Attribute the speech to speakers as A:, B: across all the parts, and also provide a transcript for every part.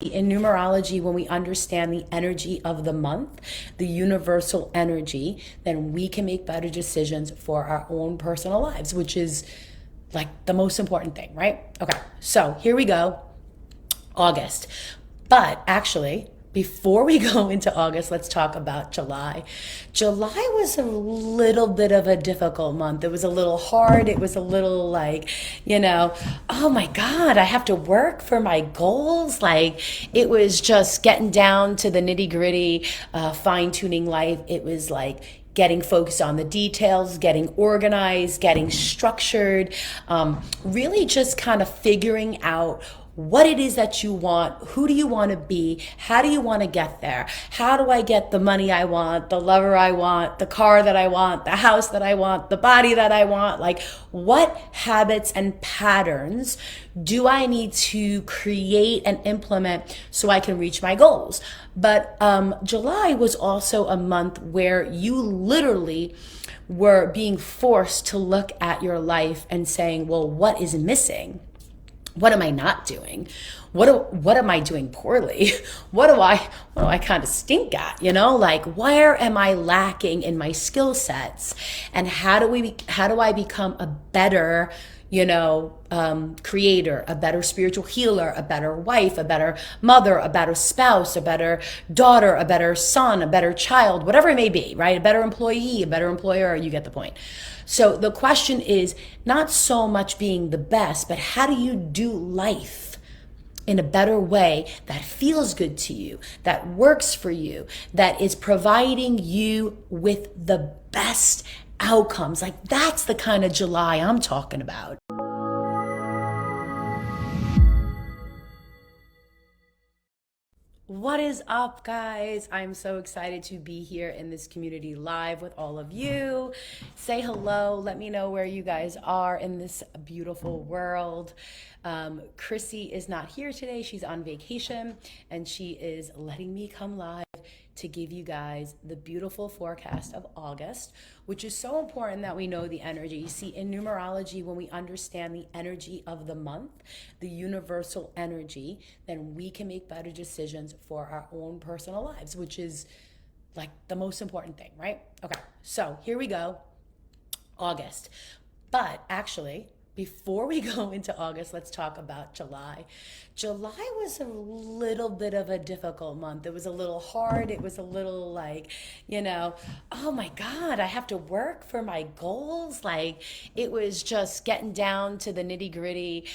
A: In numerology, when we understand the energy of the month, the universal energy, then we can make better decisions for our own personal lives, which is like the most important thing, right? Okay, so here we go. August. But actually, before we go into August, let's talk about July. July was a little bit of a difficult month. It was a little hard. It was a little like, oh my God, I have to work for my goals. Like it was just getting down to the nitty gritty, fine tuning life. It was like, getting focused on the details, getting organized, getting structured, really just kind of figuring out what it is that you want, who do you want to be, how do you want to get there, how do I get the money I want, the lover I want, the car that I want, the house that I want, the body that I want, like what habits and patterns do I need to create and implement so I can reach my goals. But July was also a month where you literally were being forced to look at your life and saying, well, what is missing? What am I not doing? What am I doing poorly? What do I kind of stink at? Like where am I lacking in my skill sets? And how do I become a better, creator, a better spiritual healer, a better wife, a better mother, a better spouse, a better daughter, a better son, a better child, whatever it may be, right? A better employee, a better employer, you get the point. So the question is not so much being the best, but how do you do life in a better way that feels good to you, that works for you, that is providing you with the best outcomes? Like that's the kind of July I'm talking about. What is up, guys? I'm so excited to be here in this community live with all of you. Say hello. Let me know where you guys are in this beautiful world. Chrissy is not here today. She's on vacation and she is letting me come live to give you guys the beautiful forecast of August, which is so important that we know the energy. You see, in numerology, when we understand the energy of the month, the universal energy, then we can make better decisions for our own personal lives, which is like the most important thing, right? Okay, so here we go. August. But actually, before we go into August, let's talk about July. July was a little bit of a difficult month. It was a little hard. It was a little like, oh my God, I have to work for my goals. Like it was just getting down to the nitty gritty,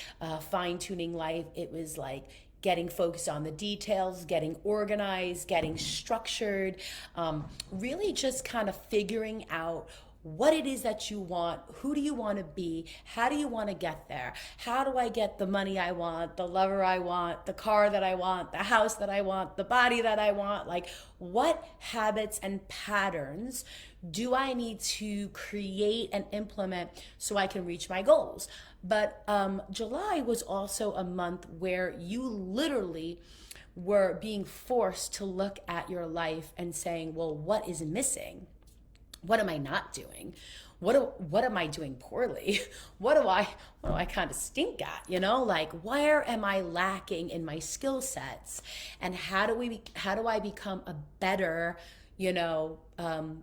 A: fine tuning life. It was like, getting focused on the details, getting organized, getting structured, really just kind of figuring out what it is that you want, who do you want to be, how do you want to get there, how do I get the money I want, the lover I want, the car that I want, the house that I want, the body that I want, like what habits and patterns do I need to create and implement so I can reach my goals. But July was also a month where you literally were being forced to look at your life and saying, well, what is missing? What am I not doing? What am I doing poorly? What do I kind of stink at? Like where am I lacking in my skill sets? And how do I become a better,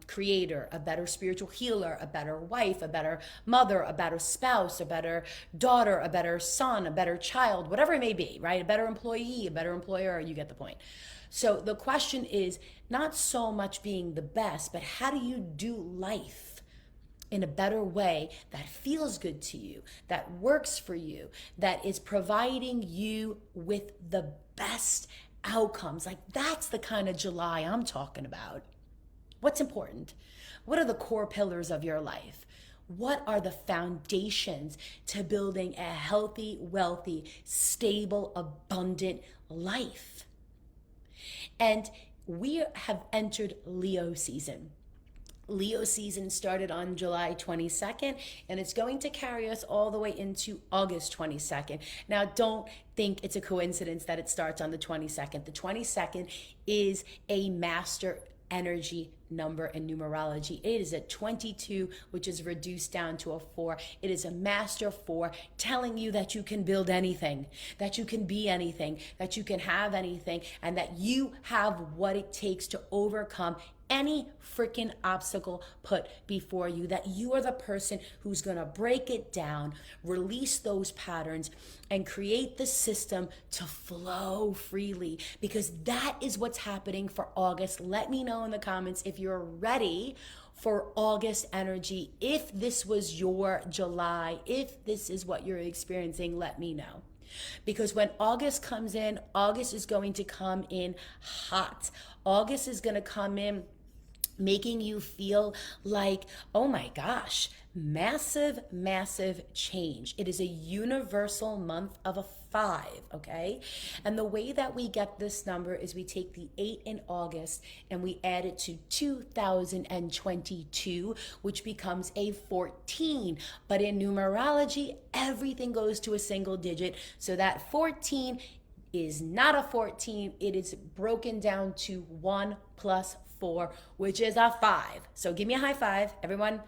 A: creator, a better spiritual healer, a better wife, a better mother, a better spouse, a better daughter, a better son, a better child, whatever it may be, right? A better employee, a better employer, you get the point. So the question is not so much being the best, but how do you do life in a better way that feels good to you, that works for you, that is providing you with the best outcomes? Like that's the kind of July I'm talking about. What's important? What are the core pillars of your life? What are the foundations to building a healthy, wealthy, stable, abundant life? And we have entered Leo season. Leo season started on July 22nd, and it's going to carry us all the way into August 22nd. Now, don't think it's a coincidence that it starts on the 22nd. The 22nd is a master energy number in numerology. It is a 22, which is reduced down to a 4. It is a master 4 telling you that you can build anything, that you can be anything, that you can have anything, and that you have what it takes to overcome any freaking obstacle put before you, that you are the person who's going to break it down, release those patterns, and create the system to flow freely, because that is what's happening for August. Let me know in the comments if you're ready for August energy. If this was your July, if this is what you're experiencing, let me know. Because when August comes in, August is going to come in hot. August is going to come in making you feel like, oh my gosh, massive, massive change. It is a universal month of a 5, okay? And the way that we get this number is we take the 8 in August and we add it to 2022, which becomes a 14. But in numerology, everything goes to a single digit. So that 14 is not a 14. It is broken down to 1 plus 4, which is a 5. So give me a high five. Everyone,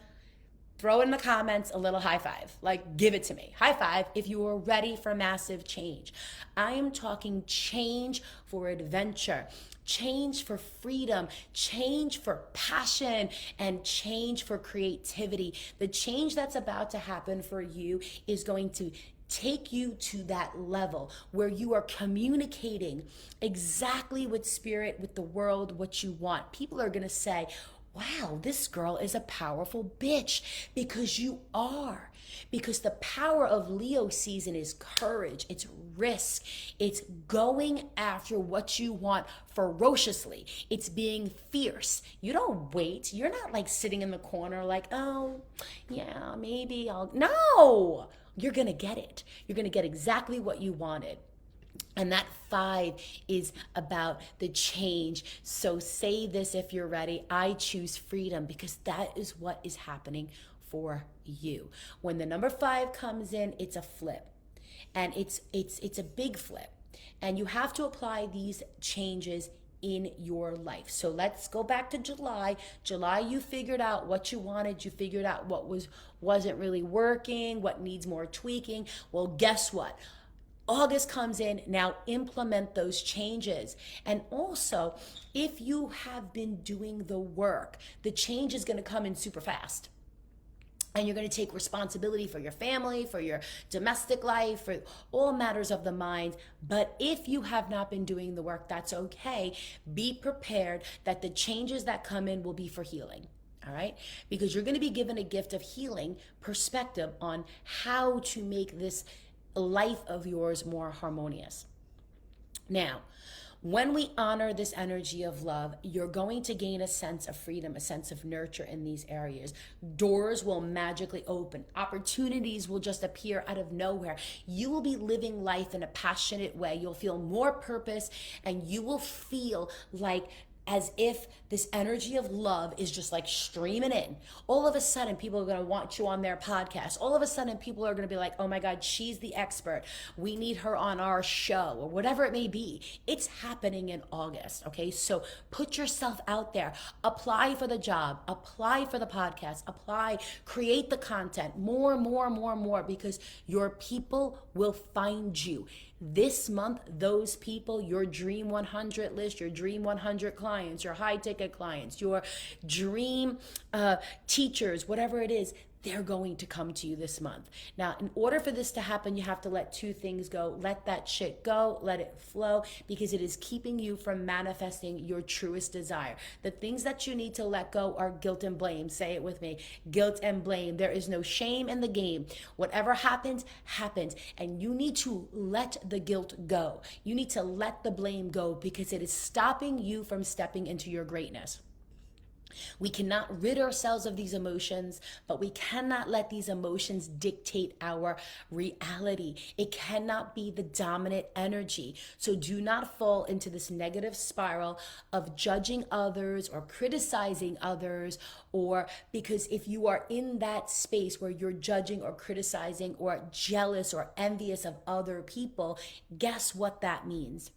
A: throw in the comments a little high five. Like, give it to me. High five if you are ready for massive change. I am talking change for adventure, change for freedom, change for passion, and change for creativity. The change that's about to happen for you is going to take you to that level where you are communicating exactly with spirit, with the world, what you want. People are going to say, wow, this girl is a powerful bitch, because you are. Because the power of Leo season is courage, it's risk, it's going after what you want ferociously, it's being fierce. You don't wait. You're not like sitting in the corner like, oh, yeah, maybe I'll. No! You're going to get it. You're going to get exactly what you wanted. And that 5 is about the change. So say this if you're ready. I choose freedom, because that is what is happening for you. When the number 5 comes in, it's a flip. And it's a big flip. And you have to apply these changes in your life. So let's go back to July. July, you figured out what you wanted. You figured out what wasn't really working, what needs more tweaking. Well, guess what? August comes in. Now implement those changes. And also, if you have been doing the work, the change is going to come in super fast. And you're going to take responsibility for your family, for your domestic life, for all matters of the mind. But if you have not been doing the work, that's okay. Be prepared that the changes that come in will be for healing. All right? Because you're going to be given a gift of healing perspective on how to make this life of yours more harmonious. Now, when we honor this energy of love, you're going to gain a sense of freedom, a sense of nurture in these areas. Doors will magically open. Opportunities will just appear out of nowhere. You will be living life in a passionate way. You'll feel more purpose, and you will feel like as if this energy of love is just like streaming in. All of a sudden, people are going to want you on their podcast. All of a sudden, people are going to be like, oh my God, she's the expert. We need her on our show, or whatever it may be. It's happening in August, okay? So put yourself out there. Apply for the job. Apply for the podcast. Apply. Create the content. More, because your people will find you. This month, those people, your Dream 100 list, your Dream 100 clients, your high ticket clients, your dream teachers, whatever it is, they're going to come to you this month. Now, in order for this to happen, you have to let 2 things go. Let that shit go, let it flow, because it is keeping you from manifesting your truest desire. The things that you need to let go are guilt and blame. Say it with me. Guilt and blame. There is no shame in the game. Whatever happens, happens. And you need to let the guilt go. You need to let the blame go, because it is stopping you from stepping into your greatness. We cannot rid ourselves of these emotions, but we cannot let these emotions dictate our reality. It cannot be the dominant energy. So do not fall into this negative spiral of judging others or criticizing others, or because if you are in that space where you're judging or criticizing or jealous or envious of other people, guess what that means?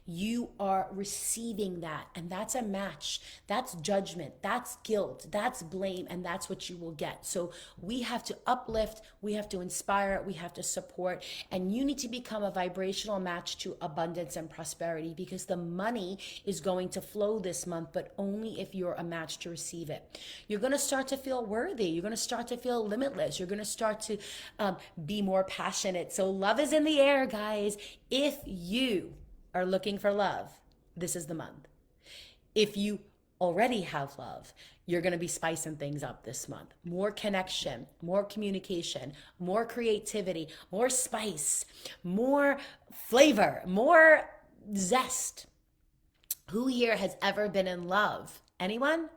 A: You are receiving that, and that's a match. That's judgment, that's guilt, that's blame, and that's what you will get. So we have to uplift, we have to inspire, we have to support, and you need to become a vibrational match to abundance and prosperity, because the money is going to flow this month, but only if you're a match to receive it. You're going to start to feel worthy. You're going to start to feel limitless. You're going to start to be more passionate. So love is in the air, guys. If you are looking for love, this is the month. If you already have love, you're going to be spicing things up this month. More connection, more communication, more creativity, more spice, more flavor, more zest. Who here has ever been in love? Anyone?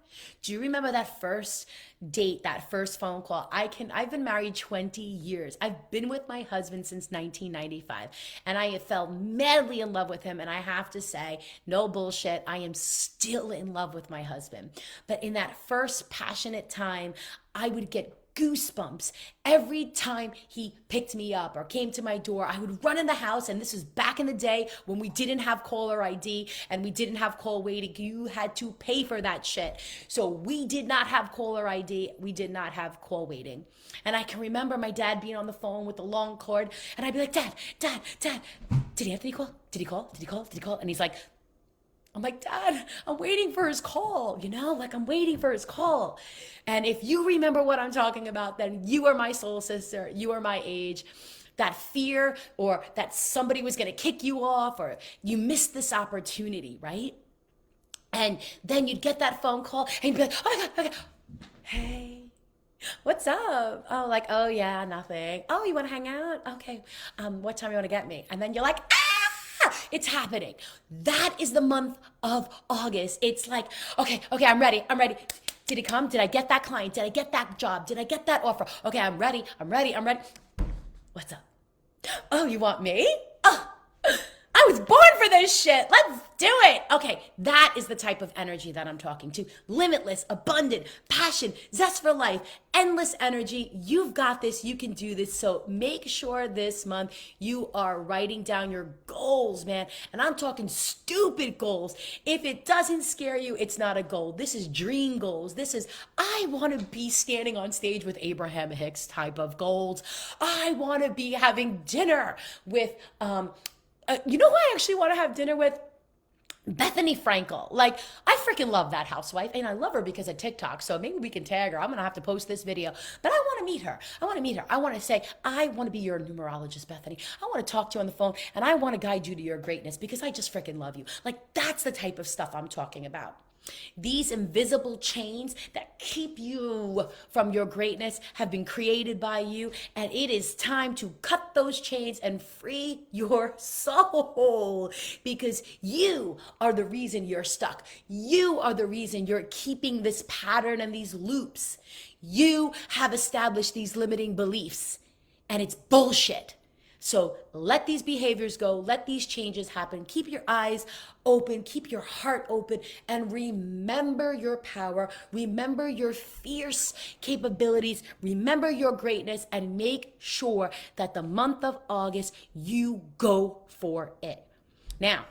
A: Do you remember that first date, that first phone call? I've been married 20 years. I've been with my husband since 1995, and I have fell madly in love with him. And I have to say, no bullshit, I am still in love with my husband. But in that first passionate time, I would get goosebumps every time he picked me up or came to my door. I would run in the house, and this was back in the day when we didn't have caller ID and we didn't have call waiting. You had to pay for that shit. So we did not have caller ID. We did not have call waiting. And I can remember my dad being on the phone with the long cord, and I'd be like, Dad, did Anthony call? Did he call? And he's like, I'm like, Dad, I'm waiting for his call, I'm waiting for his call. And if you remember what I'm talking about, then you are my soul sister. You are my age. That fear, or that somebody was going to kick you off, or you missed this opportunity, right? And then you'd get that phone call and you'd be like, oh my God, hey, what's up? Oh yeah, nothing. Oh, you want to hang out? Okay. What time you want to get me? And then you're like, it's happening. That is the month of August. It's like, okay, I'm ready. Did he come? Did I get that client? Did I get that job? Did I get that offer? Okay, I'm ready. What's up? Oh, you want me? Oh, I was born for this shit. Let's do it. Okay, that is the type of energy that I'm talking to. Limitless, abundant, passion, zest for life, endless energy. You've got this. You can do this. So make sure this month you are writing down your goals, man. And I'm talking stupid goals. If it doesn't scare you, it's not a goal. This is dream goals. This is, I want to be standing on stage with Abraham Hicks type of goals. I want to be having dinner with, you know who I actually want to have dinner with? Bethany Frankel. Like, I freaking love that housewife, and I love her because of TikTok, so maybe we can tag her. I'm going to have to post this video, but I want to meet her. I want to say, I want to be your numerologist, Bethany. I want to talk to you on the phone, and I want to guide you to your greatness because I just freaking love you. Like, that's the type of stuff I'm talking about. These invisible chains that keep you from your greatness have been created by you, and it is time to cut those chains and free your soul, because you are the reason you're stuck. You are the reason you're keeping this pattern and these loops. You have established these limiting beliefs, and it's bullshit. So let these behaviors go, let these changes happen. Keep your eyes open, keep your heart open, and remember your power. Remember your fierce capabilities. Remember your greatness, and make sure that the month of August, you go for it. Now,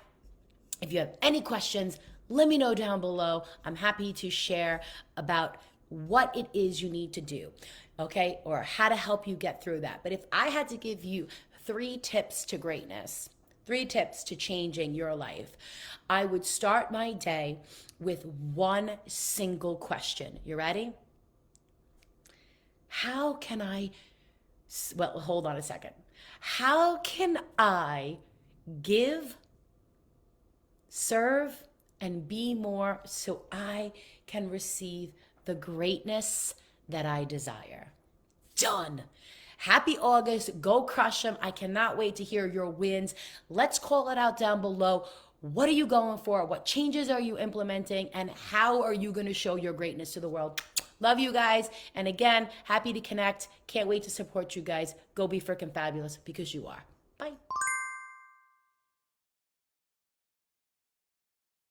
A: if you have any questions, let me know down below. I'm happy to share about what it is you need to do, okay? Or how to help you get through that. But if I had to give you 3 tips to greatness, 3 tips to changing your life, I would start my day with one single question. You ready? How can I, well, hold on a second. How can I give, serve, and be more so I can receive the greatness that I desire? Done. Happy August. Go crush them. I cannot wait to hear your wins. Let's call it out down below. What are you going for? What changes are you implementing? And how are you going to show your greatness to the world? Love you guys. And again, happy to connect. Can't wait to support you guys. Go be freaking fabulous, because you are.